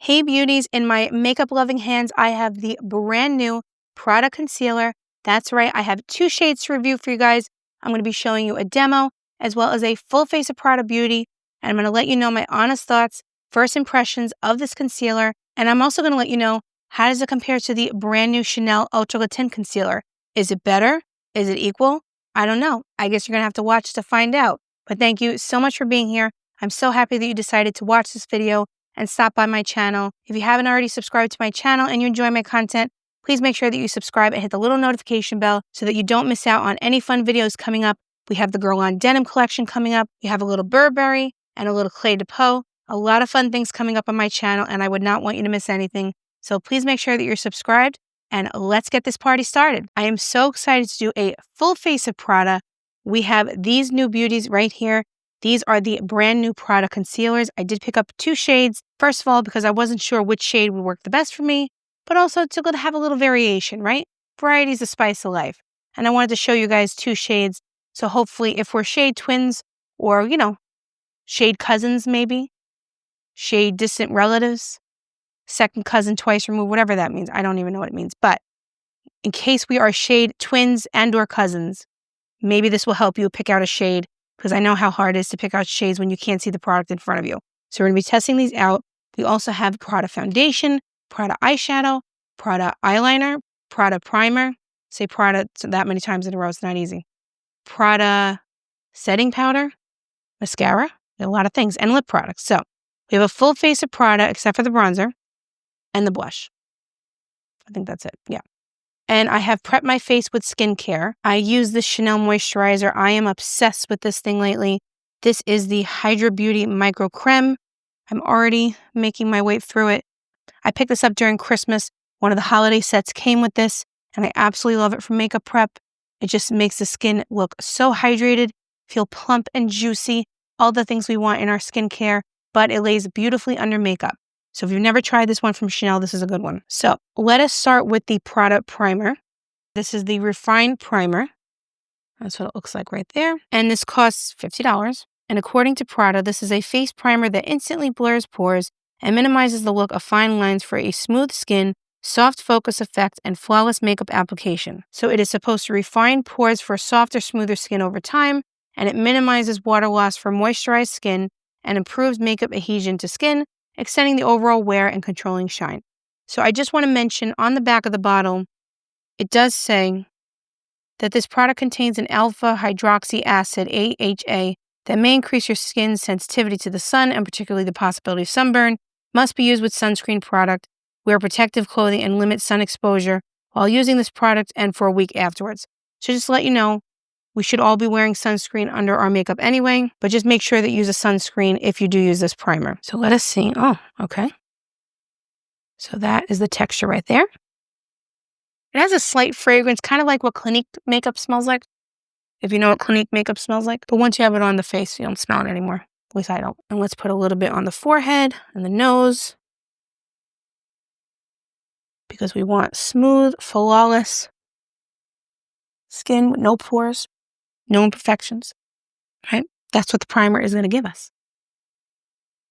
Hey beauties, in my makeup loving hands, I have the brand new Prada concealer. That's right, I have 2 shades to review for you guys. I'm going to be showing you a demo as well as a full face of Prada Beauty. And I'm going to let you know my honest thoughts, first impressions of this concealer. And I'm also going to let you know, how does it compare to the brand new Chanel Ultra Le Tint concealer? Is it better? Is it equal? I don't know. I guess you're going to have to watch to find out. But thank you so much for being here. I'm so happy that you decided to watch this video and stop by my channel. If you haven't already subscribed to my channel and you enjoy my content, please make sure that you subscribe and hit the little notification bell so that you don't miss out on any fun videos coming up. We have the Girl on Denim collection coming up. We have a little Burberry and a little Clé de Peau. A lot of fun things coming up on my channel, and I would not want you to miss anything. So please make sure that you're subscribed, and let's get this party started. I am so excited to do a full face of Prada. We have these new beauties right here. These are the brand new Prada concealers. I did pick up 2 shades. First of all, because I wasn't sure which shade would work the best for me, but also to have a little variation, right? Variety is the spice of life. And I wanted to show you guys 2 shades. So hopefully if we're shade twins or, shade cousins maybe, shade distant relatives, second cousin twice removed, whatever that means. I don't even know what it means. But in case we are shade twins and or cousins, maybe this will help you pick out a shade, because I know how hard it is to pick out shades when you can't see the product in front of you. So we're going to be testing these out. We also have Prada Foundation, Prada Eyeshadow, Prada Eyeliner, Prada Primer. Say Prada that many times in a row, it's not easy. Prada Setting Powder, Mascara, a lot of things, and lip products. So we have a full face of Prada except for the bronzer and the blush. I think that's it, yeah. And I have prepped my face with skincare. I use the Chanel moisturizer. I am obsessed with this thing lately. This is the Hydra Beauty Micro Creme. I'm already making my way through it. I picked this up during Christmas. One of the holiday sets came with this, and I absolutely love it for makeup prep. It just makes the skin look so hydrated, feel plump and juicy, all the things we want in our skincare, but it lays beautifully under makeup. So if you've never tried this one from Chanel, this is a good one. So let us start with the Prada Primer. This is the Refined Primer. That's what it looks like right there. And this costs $50. And according to Prada, this is a face primer that instantly blurs pores and minimizes the look of fine lines for a smooth skin, soft focus effect, and flawless makeup application. So it is supposed to refine pores for softer, smoother skin over time, and it minimizes water loss for moisturized skin and improves makeup adhesion to skin, extending the overall wear and controlling shine. So I just want to mention on the back of the bottle, it does say that this product contains an alpha hydroxy acid, AHA, that may increase your skin's sensitivity to the sun and particularly the possibility of sunburn, must be used with sunscreen product, wear protective clothing, and limit sun exposure while using this product and for a week afterwards. So just to let you know, we should all be wearing sunscreen under our makeup anyway, but just make sure that you use a sunscreen if you do use this primer. So let us see. Oh, okay. So that is the texture right there. It has a slight fragrance, kind of like what Clinique makeup smells like. If you know what Clinique makeup smells like. But once you have it on the face, you don't smell it anymore. At least I don't. And let's put a little bit on the forehead and the nose, because we want smooth, flawless skin with no pores, no imperfections, right? That's what the primer is going to give us.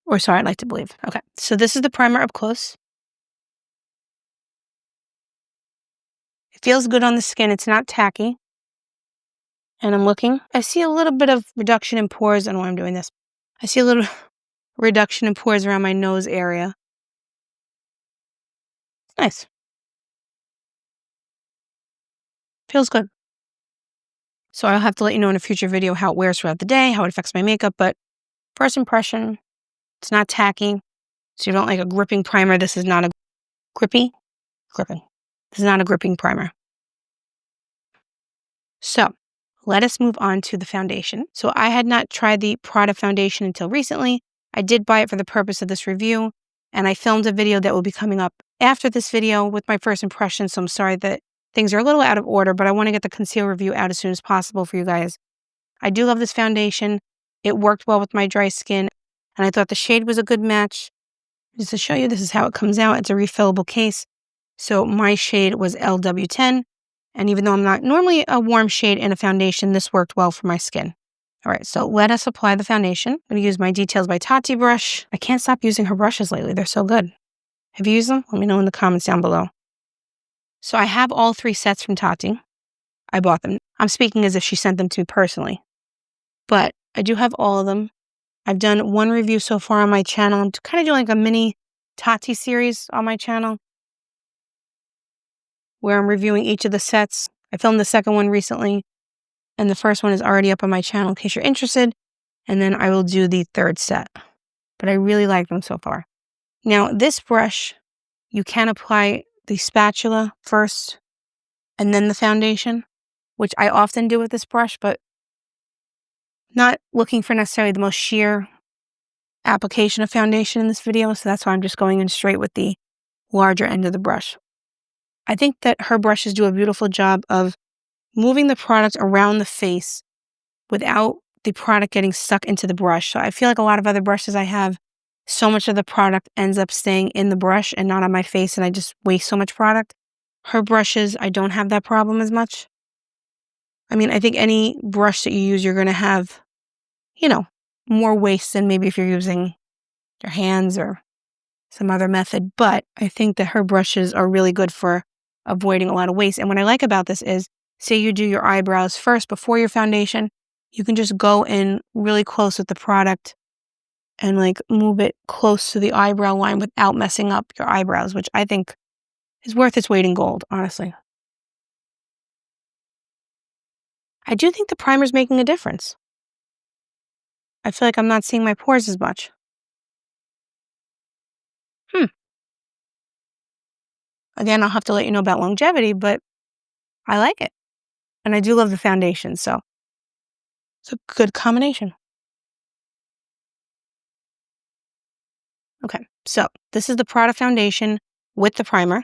Or so I'd like to believe. Okay, so this is the primer up close. It feels good on the skin. It's not tacky. And I'm looking. I see a little bit of reduction in pores. I don't know why I'm doing this. I see a little reduction in pores around my nose area. Nice. Feels good. So I'll have to let you know in a future video how it wears throughout the day, how it affects my makeup. But first impression, it's not tacky. So you don't like a gripping primer. This is not a gripping. This is not a gripping primer. So let us move on to the foundation. So I had not tried the Prada Foundation until recently. I did buy it for the purpose of this review, and I filmed a video that will be coming up after this video with my first impressions. So I'm sorry that things are a little out of order, but I want to get the conceal review out as soon as possible for you guys. I do love this foundation. It worked well with my dry skin, and I thought the shade was a good match. Just to show you, this is how it comes out. It's a refillable case. So my shade was LW10. And even though I'm not normally a warm shade in a foundation, this worked well for my skin. All right, so let us apply the foundation. I'm going to use my Details by Tati brush. I can't stop using her brushes lately. They're so good. Have you used them? Let me know in the comments down below. So I have all 3 sets from Tati. I bought them. I'm speaking as if she sent them to me personally. But I do have all of them. I've done 1 review so far on my channel. I'm kind of doing like a mini Tati series on my channel where I'm reviewing each of the sets. I filmed the second one recently, and the first one is already up on my channel in case you're interested. And then I will do the 3rd set. But I really like them so far. Now, this brush, you can apply the spatula first and then the foundation, which I often do with this brush, but not looking for necessarily the most sheer application of foundation in this video, so that's why I'm just going in straight with the larger end of the brush. I think that her brushes do a beautiful job of moving the product around the face without the product getting stuck into the brush. So I feel like a lot of other brushes I have, so much of the product ends up staying in the brush and not on my face, and I just waste so much product. Her brushes, I don't have that problem as much. I mean, I think any brush that you use, you're going to have, more waste than maybe if you're using your hands or some other method. But I think that her brushes are really good for avoiding a lot of waste. And what I like about this is, say you do your eyebrows first before your foundation, you can just go in really close with the product and like move it close to the eyebrow line without messing up your eyebrows, which I think is worth its weight in gold, honestly. I do think the primer's making a difference. I feel like I'm not seeing my pores as much. Again, I'll have to let you know about longevity, but I like it. And I do love the foundation, so it's a good combination. Okay, so this is the Prada Foundation with the primer.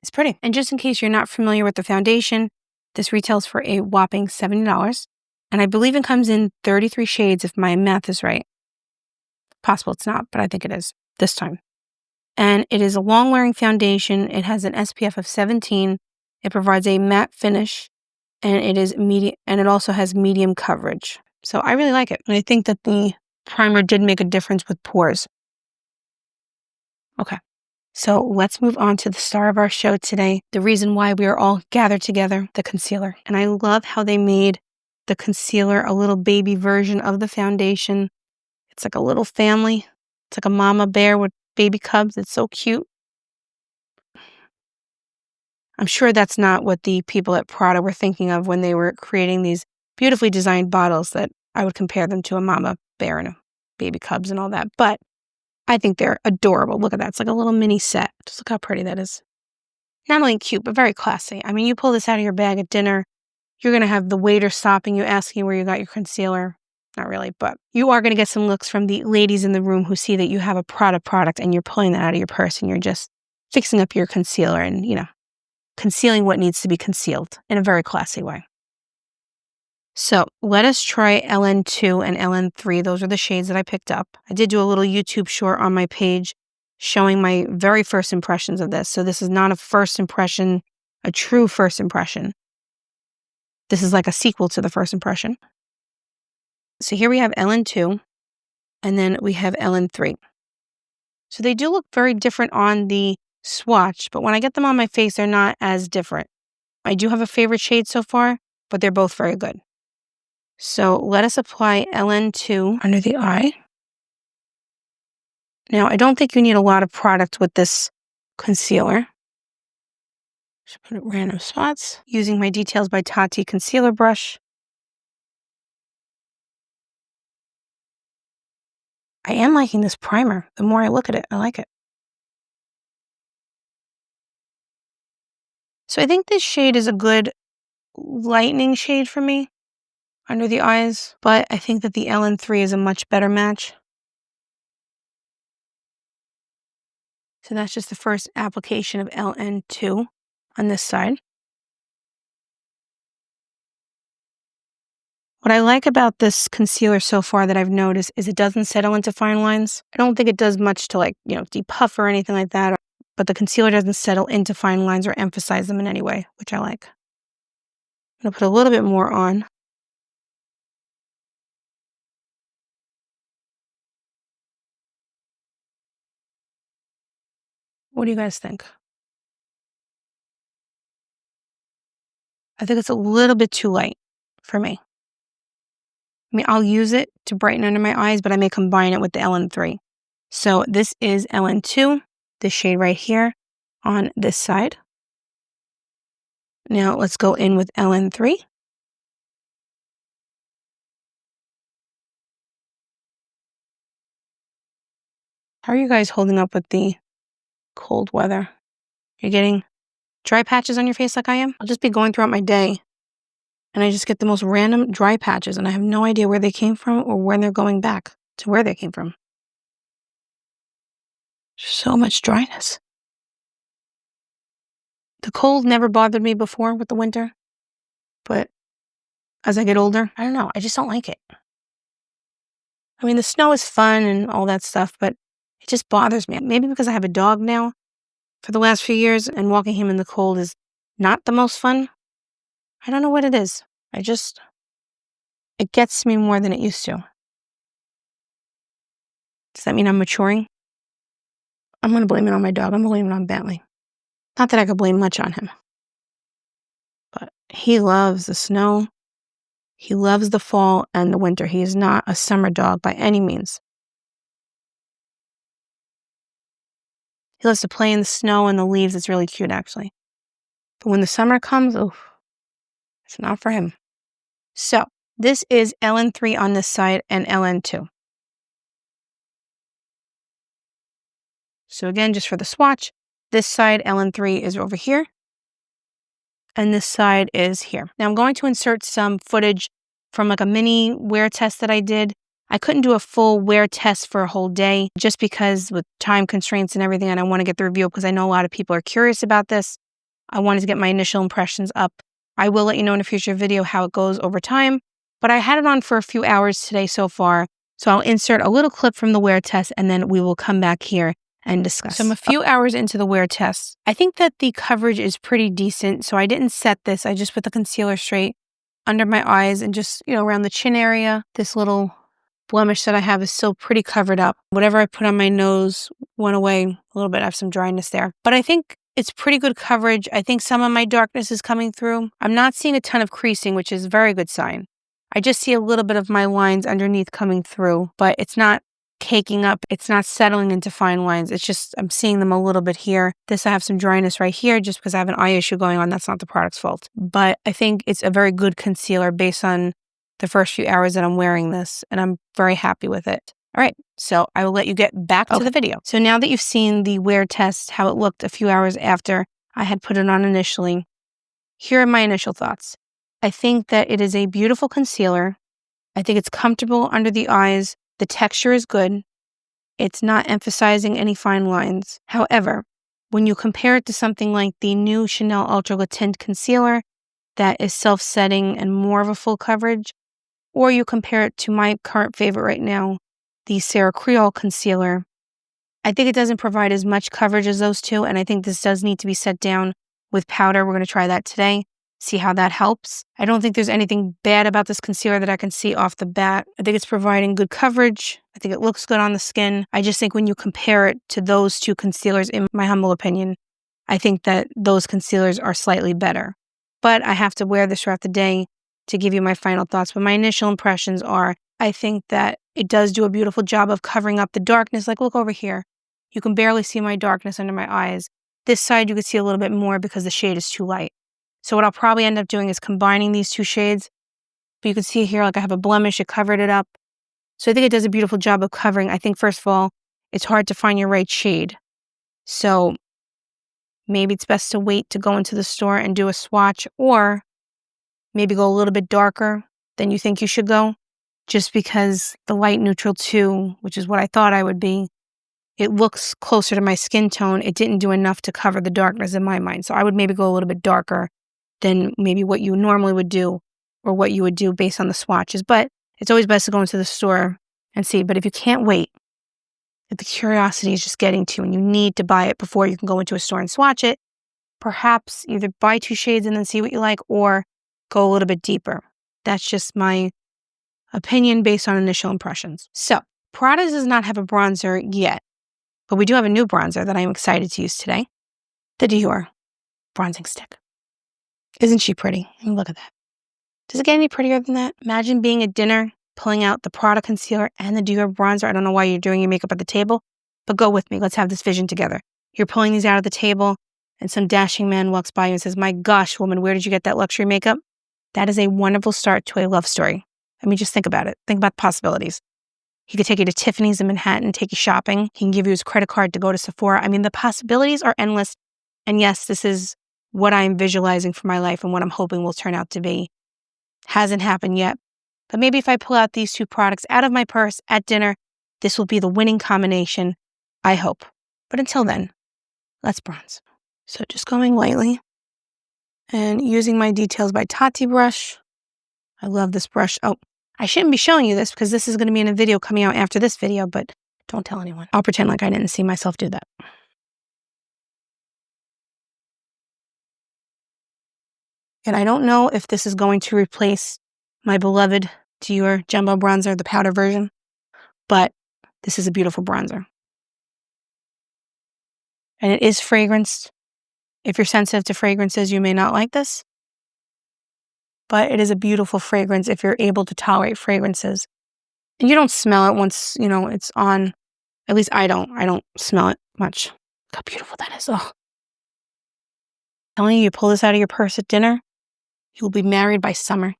It's pretty. And just in case you're not familiar with the foundation, this retails for a whopping $70. And I believe it comes in 33 shades if my math is right. Possible it's not, but I think it is this time. And it is a long-wearing foundation. It has an SPF of 17. It provides a matte finish, and it is medium, and it also has medium coverage. So I really like it. And I think that the primer did make a difference with pores. Okay. So let's move on to the star of our show today, the reason why we are all gathered together, the concealer. And I love how they made the concealer a little baby version of the foundation. It's like a little family. It's like a mama bear with baby cubs. It's so cute. I'm sure that's not what the people at Prada were thinking of when they were creating these beautifully designed bottles that I would compare them to a mama bear and a baby cubs and all that. But I think they're adorable. Look at that. It's like a little mini set. Just look how pretty that is. Not only cute, but very classy. I mean, you pull this out of your bag at dinner, you're going to have the waiter stopping you, asking you where you got your concealer. Not really, but you are going to get some looks from the ladies in the room who see that you have a Prada product and you're pulling that out of your purse and you're just fixing up your concealer and, concealing what needs to be concealed in a very classy way. So let us try LN2 and LN3. Those are the shades that I picked up. I did do a little YouTube short on my page showing my very first impressions of this. So this is not a first impression, a true first impression. This is like a sequel to the first impression. So here we have LN2 and then we have LN3. So they do look very different on the swatch, but when I get them on my face, they're not as different. I do have a favorite shade so far, but they're both very good. So let us apply LN2 under the eye. Now, I don't think you need a lot of product with this concealer. Just put it random spots. Using my Details by Tati concealer brush. I am liking this primer. The more I look at it, I like it. So I think this shade is a good lightening shade for me under the eyes, but I think that the LN3 is a much better match. So that's just the first application of LN2 on this side. What I like about this concealer so far that I've noticed is it doesn't settle into fine lines. I don't think it does much to depuff or anything like that, but the concealer doesn't settle into fine lines or emphasize them in any way, which I like. I'm going to put a little bit more on. What do you guys think? I think it's a little bit too light for me. I mean, I'll use it to brighten under my eyes, but I may combine it with the LN3. So this is LN2, this shade right here on this side. Now let's go in with LN3. How are you guys holding up with the cold weather? You're getting dry patches on your face like I am? I'll just be going throughout my day and I just get the most random dry patches and I have no idea where they came from or when they're going back to where they came from. So much dryness. The cold never bothered me before with the winter, but as I get older, I don't know, I just don't like it. I mean, the snow is fun and all that stuff, but it just bothers me. Maybe because I have a dog now for the last few years and walking him in the cold is not the most fun. I don't know what it is. It gets me more than it used to. Does that mean I'm maturing? I'm going to blame it on my dog. I'm going to blame it on Bentley. Not that I could blame much on him. But he loves the snow. He loves the fall and the winter. He is not a summer dog by any means. He loves to play in the snow and the leaves. It's really cute, actually. But when the summer comes, oof, it's not for him. So this is LN3 on this side and LN2. So again, just for the swatch, this side LN3 is over here. And this side is here. Now I'm going to insert some footage from like a mini wear test that I did. I couldn't do a full wear test for a whole day just because with time constraints and everything, and I want to get the review because I know a lot of people are curious about this. I wanted to get my initial impressions up. I will let you know in a future video how it goes over time, but I had it on for a few hours today so far. So I'll insert a little clip from the wear test and then we will come back here and discuss. So I'm a few hours into the wear test. I think that the coverage is pretty decent. So I didn't set this. I just put the concealer straight under my eyes and just, around the chin area. This little blemish that I have is still pretty covered up. Whatever I put on my nose went away a little bit. I have some dryness there. But I think it's pretty good coverage. I think some of my darkness is coming through. I'm not seeing a ton of creasing, which is a very good sign. I just see a little bit of my lines underneath coming through, but it's not caking up. It's not settling into fine lines. It's just, I'm seeing them a little bit here. I have some dryness right here just because I have an eye issue going on. That's not the product's fault. But I think it's a very good concealer based on the first few hours that I'm wearing this, and I'm very happy with it. All right, so I will let you get back to the video. So now that you've seen the wear test, how it looked a few hours after I had put it on initially, here are my initial thoughts. I think that it is a beautiful concealer. I think it's comfortable under the eyes. The texture is good. It's not emphasizing any fine lines. However, when you compare it to something like the new Chanel Ultra Le Tint Concealer that is self-setting and more of a full coverage, or you compare it to my current favorite right now, the Sarah Creole Concealer, I think it doesn't provide as much coverage as those two, and I think this does need to be set down with powder. We're going to try that today, see how that helps. I don't think there's anything bad about this concealer that I can see off the bat. I think it's providing good coverage. I think it looks good on the skin. I just think when you compare it to those two concealers, in my humble opinion, I think that those concealers are slightly better. But I have to wear this throughout the day to give you my final thoughts. But my initial impressions are, I think that it does do a beautiful job of covering up the darkness. Like, look over here. You can barely see my darkness under my eyes. This side, you can see a little bit more because the shade is too light. So what I'll probably end up doing is combining these two shades. But you can see here, like I have a blemish, it covered it up. So I think it does a beautiful job of covering. I think, first of all, it's hard to find your right shade. So maybe it's best to wait to go into the store and do a swatch, or maybe go a little bit darker than you think you should go, just because the light neutral 2, which is what I thought I would be, it looks closer to my skin tone. It didn't do enough to cover the darkness in my mind. So I would maybe go a little bit darker than maybe what you normally would do or what you would do based on the swatches. But it's always best to go into the store and see. But if you can't wait, if the curiosity is just getting to you and you need to buy it before you can go into a store and swatch it, perhaps either buy 2 shades and then see what you like, or go a little bit deeper. That's just my opinion based on initial impressions. So Prada does not have a bronzer yet. But we do have a new bronzer that I'm excited to use today. The Dior Bronzing Stick. Isn't she pretty? I mean, look at that. Does it get any prettier than that? Imagine being at dinner, pulling out the Prada concealer and the Dior bronzer. I don't know why you're doing your makeup at the table, but go with me. Let's have this vision together. You're pulling these out of the table, and some dashing man walks by you and says, "My gosh, woman, where did you get that luxury makeup?" That is a wonderful start to a love story. I mean, just think about it. Think about the possibilities. He could take you to Tiffany's in Manhattan, take you shopping. He can give you his credit card to go to Sephora. I mean, the possibilities are endless. And yes, this is what I'm visualizing for my life and what I'm hoping will turn out to be. Hasn't happened yet. But maybe if I pull out these two products out of my purse at dinner, this will be the winning combination, I hope. But until then, let's bronze. So just going lightly and using my Details by Tati brush. I love this brush. Oh, I shouldn't be showing you this because this is going to be in a video coming out after this video, but don't tell anyone. I'll pretend like I didn't see myself do that. And I don't know if this is going to replace my beloved Dior Jumbo Bronzer, the powder version, but this is a beautiful bronzer. And it is fragranced. If you're sensitive to fragrances, you may not like this, but it is a beautiful fragrance if you're able to tolerate fragrances. And you don't smell it once, it's on. At least I don't. I don't smell it much. Look how beautiful that is. Oh. Telling you, pull this out of your purse at dinner, you will be married by summer.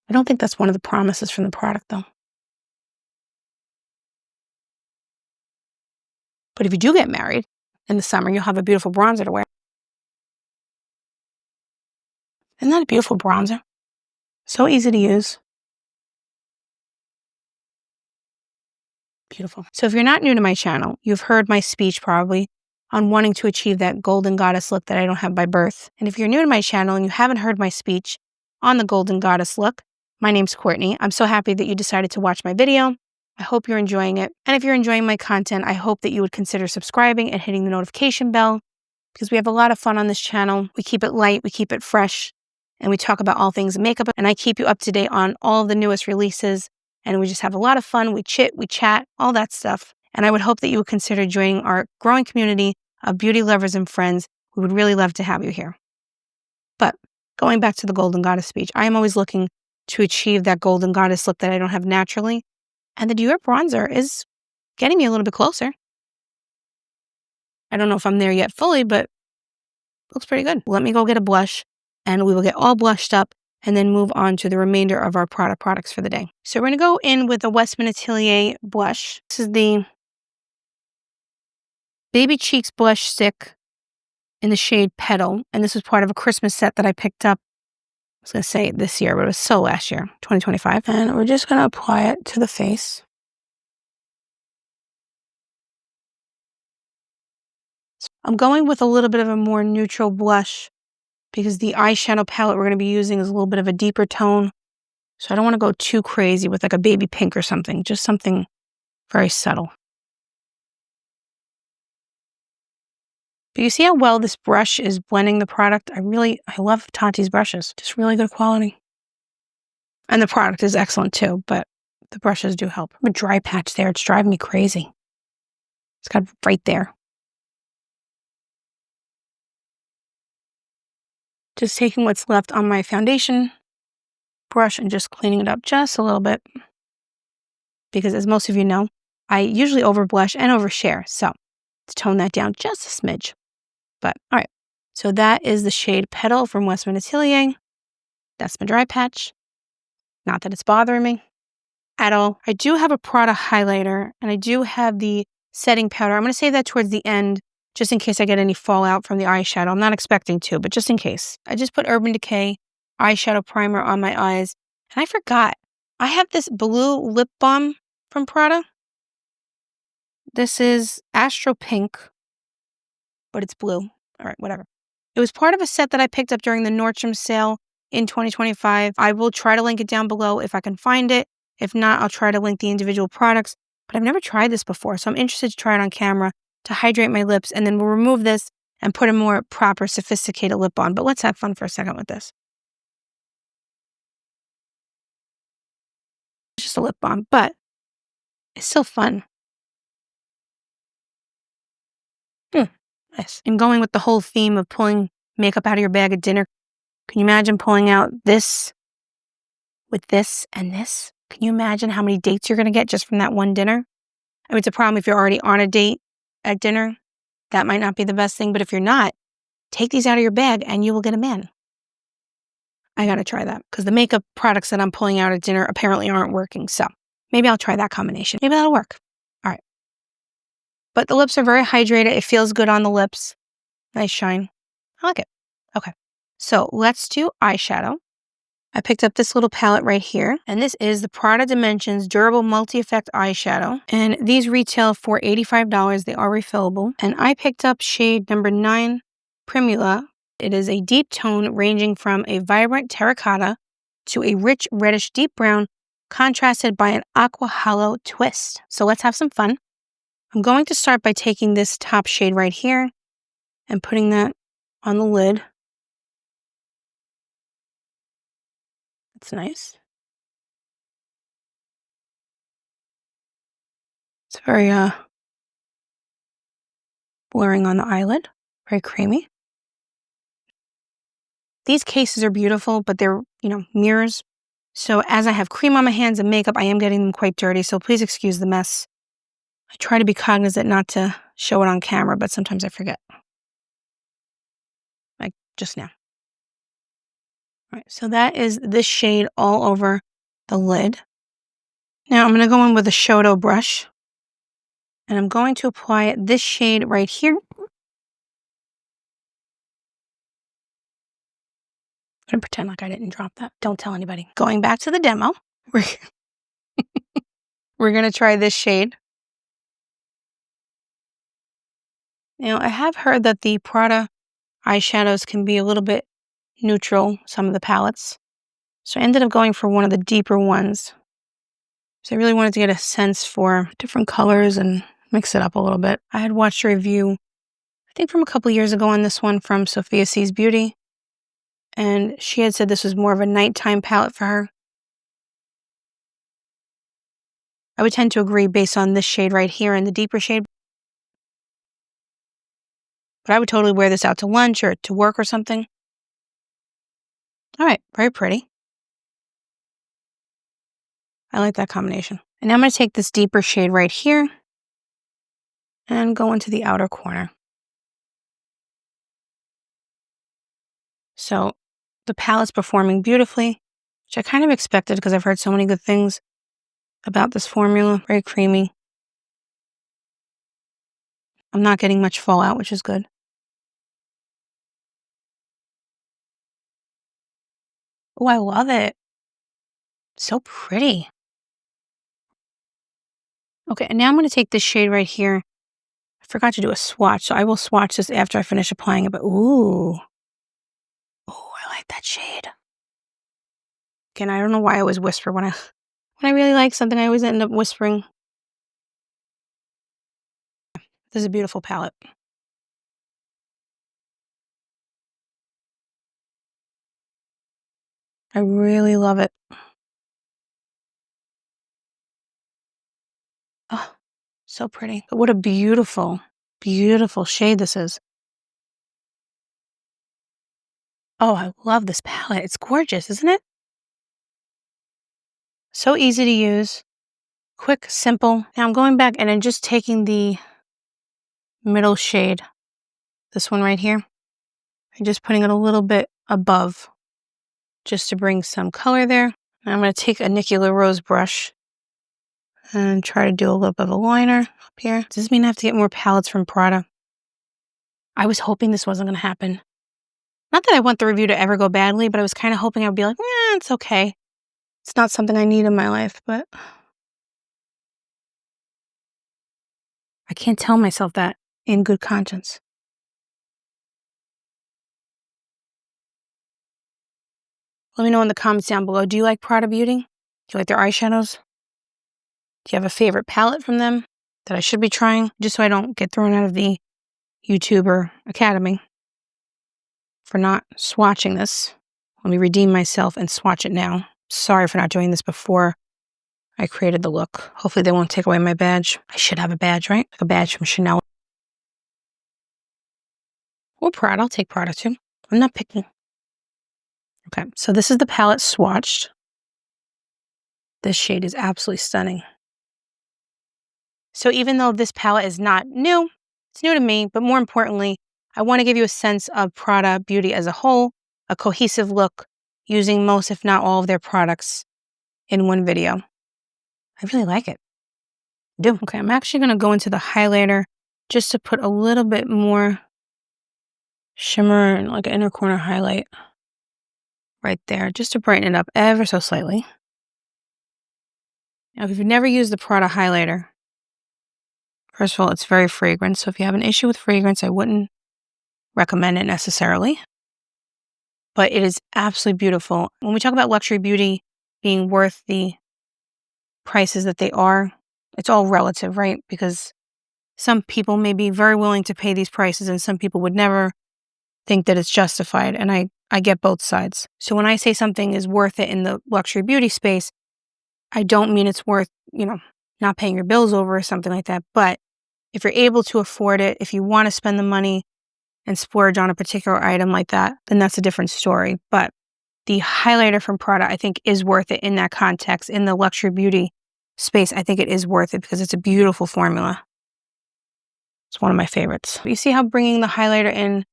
I don't think that's one of the promises from the product, though. But if you do get married in the summer, you'll have a beautiful bronzer to wear. Isn't that a beautiful bronzer? So easy to use. Beautiful. So if you're not new to my channel, you've heard my speech probably on wanting to achieve that golden goddess look that I don't have by birth. And if you're new to my channel and you haven't heard my speech on the golden goddess look, my name's Courtney. I'm so happy that you decided to watch my video. I hope you're enjoying it. And if you're enjoying my content, I hope that you would consider subscribing and hitting the notification bell because we have a lot of fun on this channel. We keep it light, we keep it fresh, and we talk about all things makeup. And I keep you up to date on all of the newest releases. And we just have a lot of fun. We chit, we chat, all that stuff. And I would hope that you would consider joining our growing community of beauty lovers and friends. We would really love to have you here. But going back to the golden goddess speech, I am always looking to achieve that golden goddess look that I don't have naturally. And the Dior bronzer is getting me a little bit closer. I don't know if I'm there yet fully, but it looks pretty good. Let me go get a blush and we will get all blushed up and then move on to the remainder of our Prada products for the day. So we're going to go in with the Westman Atelier blush. This is the Baby Cheeks blush stick in the shade Petal. And this was part of a Christmas set that I picked up. I was going to say this year, but it was so last year, 2025. And we're just going to apply it to the face. I'm going with a little bit of a more neutral blush because the eyeshadow palette we're going to be using is a little bit of a deeper tone. So I don't want to go too crazy with like a baby pink or something, just something very subtle. But you see how well this brush is blending the product? I love Tati's brushes, just really good quality. And the product is excellent too, but the brushes do help. I have a dry patch there, it's driving me crazy. It's got right there. Just taking what's left on my foundation brush and just cleaning it up just a little bit. Because as most of you know, I usually over blush and overshare. So let's tone that down just a smidge. But all right, so that is the shade Petal from Westman Atelier. That's my dry patch. Not that it's bothering me at all. I do have a Prada highlighter and I do have the setting powder. I'm going to save that towards the end just in case I get any fallout from the eyeshadow. I'm not expecting to, but just in case. I just put Urban Decay eyeshadow primer on my eyes. And I forgot, I have this blue lip balm from Prada. This is Astral Pink, but it's blue. All right, whatever. It was part of a set that I picked up during the Nordstrom sale in 2025. I will try to link it down below if I can find it. If not, I'll try to link the individual products. But I've never tried this before, so I'm interested to try it on camera to hydrate my lips, and then we'll remove this and put a more proper, sophisticated lip on. But let's have fun for a second with this. just a lip balm, but it's still fun. Nice. And going with the whole theme of pulling makeup out of your bag at dinner, can you imagine pulling out this with this and this? Can you imagine how many dates you're going to get just from that one dinner? I mean, it's a problem if you're already on a date at dinner. That might not be the best thing, but if you're not, take these out of your bag and you will get a man. I got to try that because the makeup products that I'm pulling out at dinner apparently aren't working. So maybe I'll try that combination. Maybe that'll work. All right. But the lips are very hydrated. It feels good on the lips. Nice shine. I like it. Okay. So let's do eyeshadow. I picked up this little palette right here, and this is the Prada Dimensions Durable Multi-Effect Eyeshadow. And these retail for $85. They are refillable. And I picked up shade number 9, Primula. It is a deep tone ranging from a vibrant terracotta to a rich reddish deep brown, contrasted by an aqua hollow twist. So let's have some fun. I'm going to start by taking this top shade right here and putting that on the lid. That's nice. It's very blurring on the eyelid, very creamy. These cases are beautiful, but they're, mirrors. So as I have cream on my hands and makeup, I am getting them quite dirty, so please excuse the mess. I try to be cognizant not to show it on camera, but sometimes I forget. Like just now. All right, so that is this shade all over the lid. Now I'm going to go in with a Shoto brush, and I'm going to apply this shade right here. I'm going to pretend like I didn't drop that. Don't tell anybody. Going back to the demo, we're going to try this shade. Now, I have heard that the Prada eyeshadows can be a little bit neutral, some of the palettes. So I ended up going for one of the deeper ones. So I really wanted to get a sense for different colors and mix it up a little bit. I had watched a review, I think from a couple years ago on this one from Sophia C's Beauty. And she had said this was more of a nighttime palette for her. I would tend to agree based on this shade right here and the deeper shade. But I would totally wear this out to lunch or to work or something. All right, very pretty. I like that combination. And now I'm going to take this deeper shade right here and go into the outer corner. So the palette's performing beautifully, which I kind of expected because I've heard so many good things about this formula. Very creamy. I'm not getting much fallout, which is good. Oh, I love it. So pretty. Okay, and now I'm going to take this shade right here. I forgot to do a swatch, so I will swatch this after I finish applying it, but ooh. Oh, I like that shade. Again, I don't know why I always whisper when I really like something, I always end up whispering. This is a beautiful palette. I really love it. Oh, so pretty. But what a beautiful, beautiful shade this is. Oh, I love this palette. It's gorgeous, isn't it? So easy to use. Quick, simple. Now I'm going back and I'm just taking the middle shade, this one right here, and just putting it a little bit above just to bring some color there. And I'm going to take a Nikki LaRose brush and try to do a little bit of a liner up here. Does this mean I have to get more palettes from Prada? I was hoping this wasn't going to happen. Not that I want the review to ever go badly, but I was kind of hoping I would be like, it's okay. It's not something I need in my life, but I can't tell myself that in good conscience. Let me know in the comments down below. Do you like Prada Beauty? Do you like their eyeshadows? Do you have a favorite palette from them that I should be trying? Just so I don't get thrown out of the YouTuber Academy for not swatching this. Let me redeem myself and swatch it now. Sorry for not doing this before I created the look. Hopefully they won't take away my badge. I should have a badge, right? Like a badge from Chanel. Or Prada. I'll take Prada too. I'm not picky. Okay, so this is the palette swatched. This shade is absolutely stunning. So even though this palette is not new, it's new to me, but more importantly, I want to give you a sense of Prada Beauty as a whole, a cohesive look, using most, if not all, of their products in one video. I really like it. I do. Okay, I'm actually going to go into the highlighter just to put a little bit more shimmer and like an inner corner highlight right there, just to brighten it up ever so slightly. Now, if you've never used the Prada highlighter, first of all, it's very fragrant. So if you have an issue with fragrance, I wouldn't recommend it necessarily. But it is absolutely beautiful. When we talk about luxury beauty being worth the prices that they are, it's all relative, right? Because some people may be very willing to pay these prices and some people would never think that it's justified. And I get both sides. So when I say something is worth it in the luxury beauty space, I don't mean it's worth, not paying your bills over or something like that. But if you're able to afford it, if you want to spend the money and splurge on a particular item like that, then that's a different story. But the highlighter from Prada, I think, is worth it in that context. In the luxury beauty space, I think it is worth it because it's a beautiful formula. It's one of my favorites. You see how bringing the highlighter in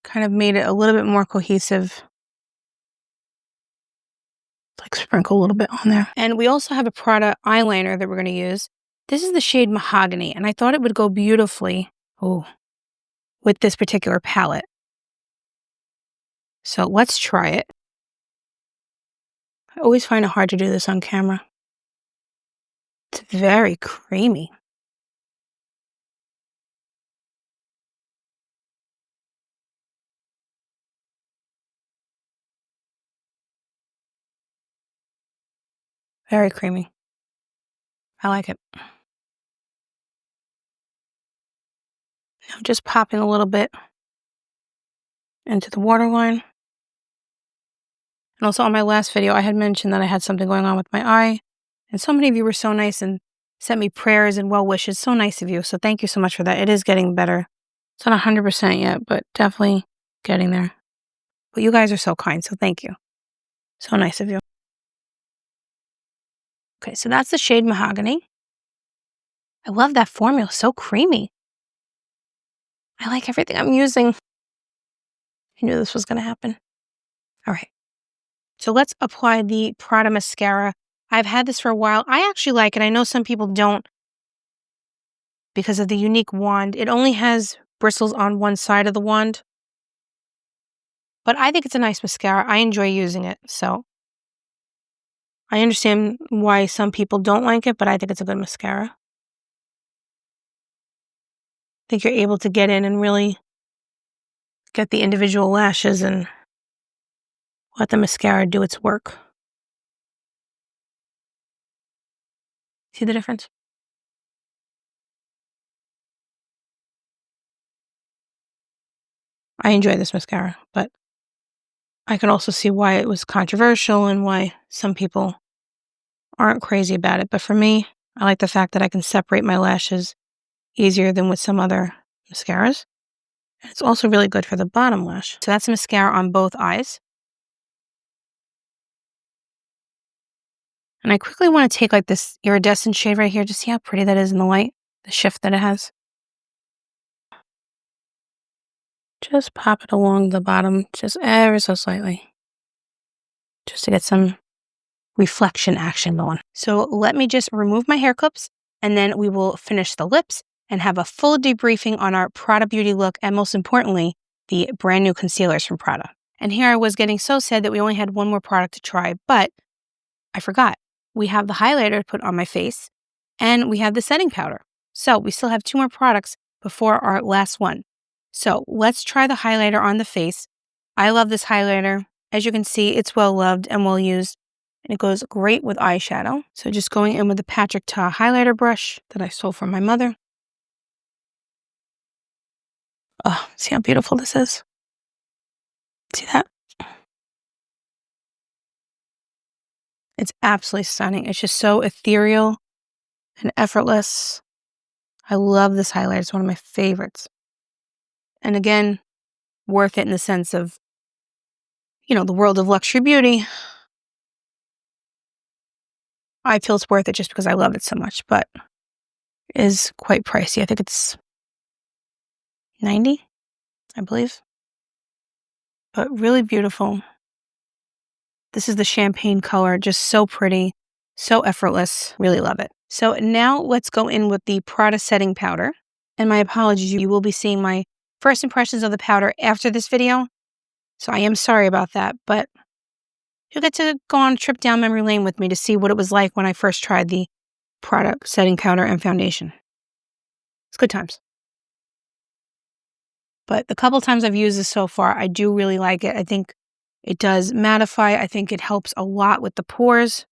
kind of made it a little bit more cohesive. Like sprinkle a little bit on there. And we also have a Prada eyeliner that we're going to use. This is the shade Mahogany, and I thought it would go beautifully with this particular palette. So let's try it. I always find it hard to do this on camera. It's very creamy. Very creamy. I like it. I'm just popping a little bit into the waterline. And also on my last video, I had mentioned that I had something going on with my eye. And so many of you were so nice and sent me prayers and well wishes. So nice of you. So thank you so much for that. It is getting better. It's not 100% yet, but definitely getting there. But you guys are so kind, so thank you. So nice of you. Okay, so that's the shade Mahogany. I love that formula. So creamy. I like everything I'm using. I knew this was going to happen. All right. So let's apply the Prada mascara. I've had this for a while. I actually like it. I know some people don't because of the unique wand. It only has bristles on one side of the wand. But I think it's a nice mascara. I enjoy using it. So I understand why some people don't like it, but I think it's a good mascara. I think you're able to get in and really get the individual lashes and let the mascara do its work. See the difference? I enjoy this mascara, but I can also see why it was controversial and why some people aren't crazy about it. But for me, I like the fact that I can separate my lashes easier than with some other mascaras. And it's also really good for the bottom lash. So that's mascara on both eyes. And I quickly want to take like this iridescent shade right here. Just see how pretty that is in the light, the shift that it has. Just pop it along the bottom, just ever so slightly. Just to get some reflection action going. So let me just remove my hair clips and then we will finish the lips and have a full debriefing on our Prada Beauty look and most importantly, the brand new concealers from Prada. And here I was getting so sad that we only had one more product to try, but I forgot. We have the highlighter to put on my face and we have the setting powder. So we still have two more products before our last one. So let's try the highlighter on the face. I love this highlighter. As you can see, it's well loved and well used. And it goes great with eyeshadow. So just going in with the Patrick Ta highlighter brush that I stole from my mother. Oh, see how beautiful this is? See that? It's absolutely stunning. It's just so ethereal and effortless. I love this highlighter. It's one of my favorites. And again, worth it in the sense of, the world of luxury beauty. I feel it's worth it just because I love it so much, but it is quite pricey. I think it's $90, I believe. But really beautiful. This is the champagne color, just so pretty, so effortless. Really love it. So now let's go in with the Prada setting powder. And my apologies, you will be seeing my first impressions of the powder after this video. So I am sorry about that, but you'll get to go on a trip down memory lane with me to see what it was like when I first tried the Prada setting powder and foundation. It's good times. But the couple times I've used this so far, I do really like it. I think it does mattify. I think it helps a lot with the pores,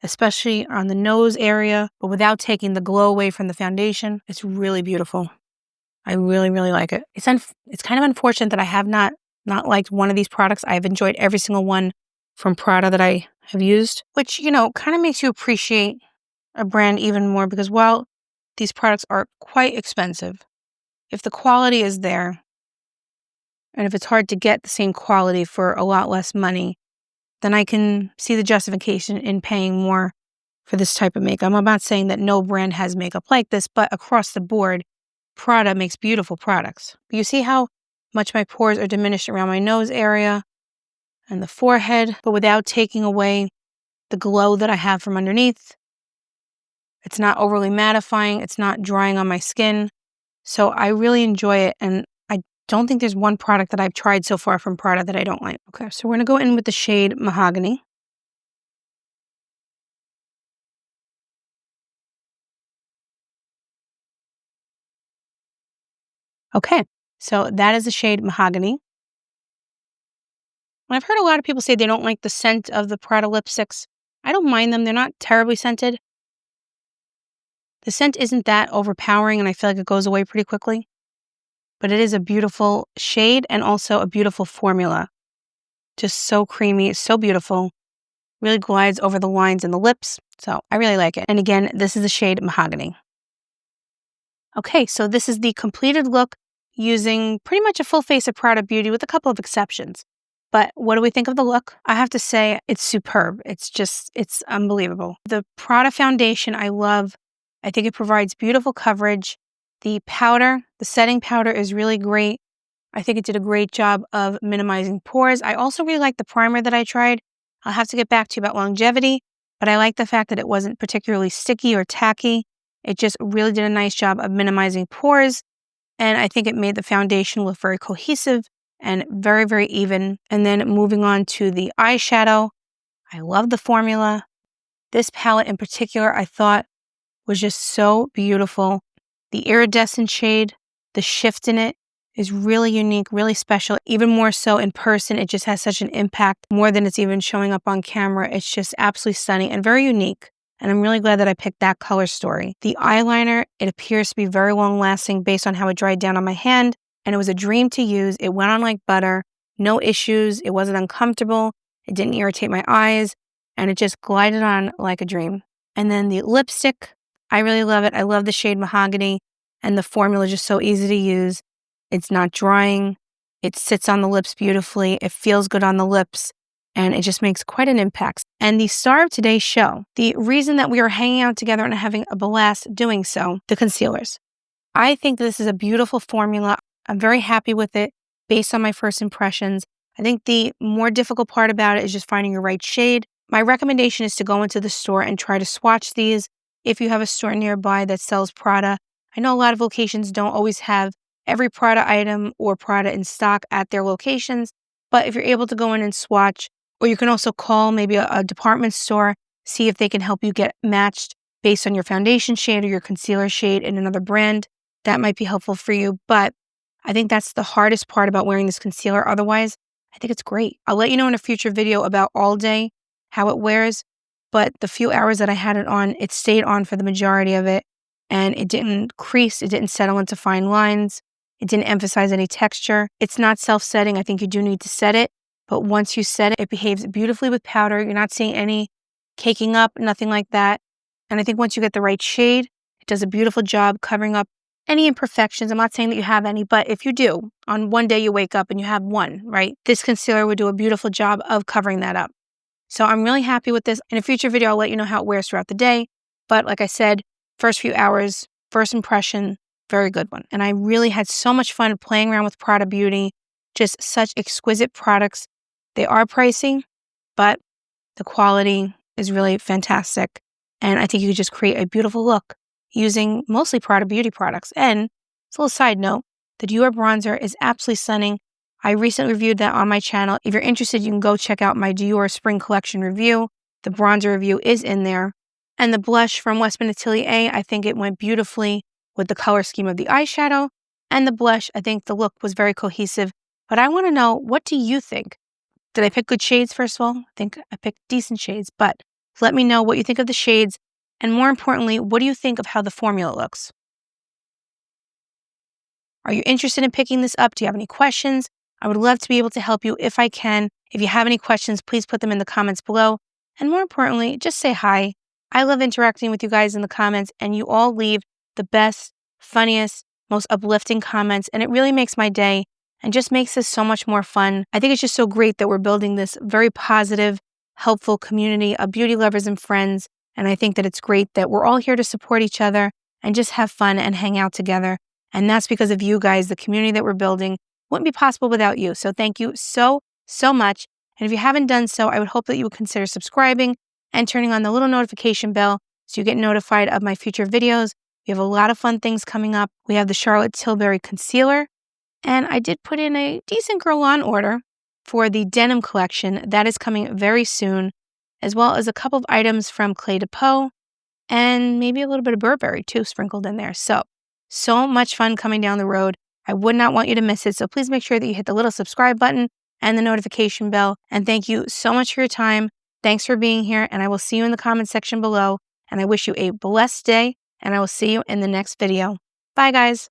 especially on the nose area, but without taking the glow away from the foundation. It's really beautiful. I really, really like it. It's kind of unfortunate that I have not liked one of these products. I've enjoyed every single one from Prada that I have used, which, kind of makes you appreciate a brand even more, because while these products are quite expensive, if the quality is there, and if it's hard to get the same quality for a lot less money, then I can see the justification in paying more for this type of makeup. I'm not saying that no brand has makeup like this, but across the board, Prada makes beautiful products. You see how much my pores are diminished around my nose area and the forehead, but without taking away the glow that I have from underneath. It's not overly mattifying. It's not drying on my skin. So I really enjoy it, and I don't think there's one product that I've tried so far from Prada that I don't like. Okay, so we're going to go in with the shade Mahogany. Okay, so that is the shade Mahogany. And I've heard a lot of people say they don't like the scent of the Prada lipsticks. I don't mind them. They're not terribly scented. The scent isn't that overpowering, and I feel like it goes away pretty quickly. But it is a beautiful shade and also a beautiful formula. Just so creamy, so beautiful. Really glides over the lines in the lips. So I really like it. And again, this is the shade Mahogany. Okay, so this is the completed look using pretty much a full face of Prada Beauty with a couple of exceptions. But what do we think of the look? I have to say it's superb. It's unbelievable. The Prada Foundation, I love. I think it provides beautiful coverage. The powder, the setting powder is really great. I think it did a great job of minimizing pores. I also really like the primer that I tried. I'll have to get back to you about longevity, but I like the fact that it wasn't particularly sticky or tacky. It just really did a nice job of minimizing pores, and I think it made the foundation look very cohesive and very, very even. And then moving on to the eyeshadow, I love the formula. This palette in particular, I thought was just so beautiful. The iridescent shade, the shift in it is really unique, really special. Even more so in person, it just has such an impact more than it's even showing up on camera. It's just absolutely stunning and very unique. And I'm really glad that I picked that color story. The eyeliner, it appears to be very long lasting based on how it dried down on my hand. And it was a dream to use. It went on like butter, no issues. It wasn't uncomfortable. It didn't irritate my eyes. And it just glided on like a dream. And then the lipstick, I really love it. I love the shade Mahogany, and the formula is just so easy to use. It's not drying. It sits on the lips beautifully. It feels good on the lips, and it just makes quite an impact. And the star of today's show, the reason that we are hanging out together and having a blast doing so, the concealers. I think this is a beautiful formula. I'm very happy with it based on my first impressions. I think the more difficult part about it is just finding your right shade. My recommendation is to go into the store and try to swatch these. If you have a store nearby that sells Prada, I know a lot of locations don't always have every Prada item or Prada in stock at their locations, but if you're able to go in and swatch, or you can also call maybe a department store, see if they can help you get matched based on your foundation shade or your concealer shade in another brand. That might be helpful for you, but I think that's the hardest part about wearing this concealer. Otherwise, I think it's great. I'll let you know in a future video about all day, how it wears, but the few hours that I had it on, it stayed on for the majority of it, and it didn't crease, it didn't settle into fine lines, it didn't emphasize any texture. It's not self-setting. I think you do need to set it, but once you set it, it behaves beautifully with powder. You're not seeing any caking up, nothing like that. And I think once you get the right shade, it does a beautiful job covering up any imperfections. I'm not saying that you have any, but if you do, on one day you wake up and you have one, right? This concealer would do a beautiful job of covering that up. So I'm really happy with this. In a future video, I'll let you know how it wears throughout the day. But like I said, first few hours, first impression, very good one. And I really had so much fun playing around with Prada Beauty. Just such exquisite products. They are pricey, but the quality is really fantastic. And I think you could just create a beautiful look using mostly Prada Beauty products. And as a little side note, the Dior bronzer is absolutely stunning. I recently reviewed that on my channel. If you're interested, you can go check out my Dior Spring collection review. The bronzer review is in there. And the blush from Westman Atelier, I think it went beautifully with the color scheme of the eyeshadow. And the blush, I think the look was very cohesive. But I want to know, what do you think? Did I pick good shades, first of all? I think I picked decent shades. But let me know what you think of the shades. And more importantly, what do you think of how the formula looks? Are you interested in picking this up? Do you have any questions? I would love to be able to help you if I can. If you have any questions, please put them in the comments below. And more importantly, just say hi. I love interacting with you guys in the comments, and you all leave the best, funniest, most uplifting comments, and it really makes my day and just makes this so much more fun. I think it's just so great that we're building this very positive, helpful community of beauty lovers and friends, and I think that it's great that we're all here to support each other and just have fun and hang out together. And that's because of you guys. The community that we're building wouldn't be possible without you. So thank you so, so much. And if you haven't done so, I would hope that you would consider subscribing and turning on the little notification bell so you get notified of my future videos. We have a lot of fun things coming up. We have the Charlotte Tilbury Concealer. And I did put in a decent Girl On order for the denim collection. That is coming very soon, as well as a couple of items from Clé de Peau and maybe a little bit of Burberry too sprinkled in there. So much fun coming down the road. I would not want you to miss it. So please make sure that you hit the little subscribe button and the notification bell. And thank you so much for your time. Thanks for being here. And I will see you in the comment section below. And I wish you a blessed day. And I will see you in the next video. Bye, guys.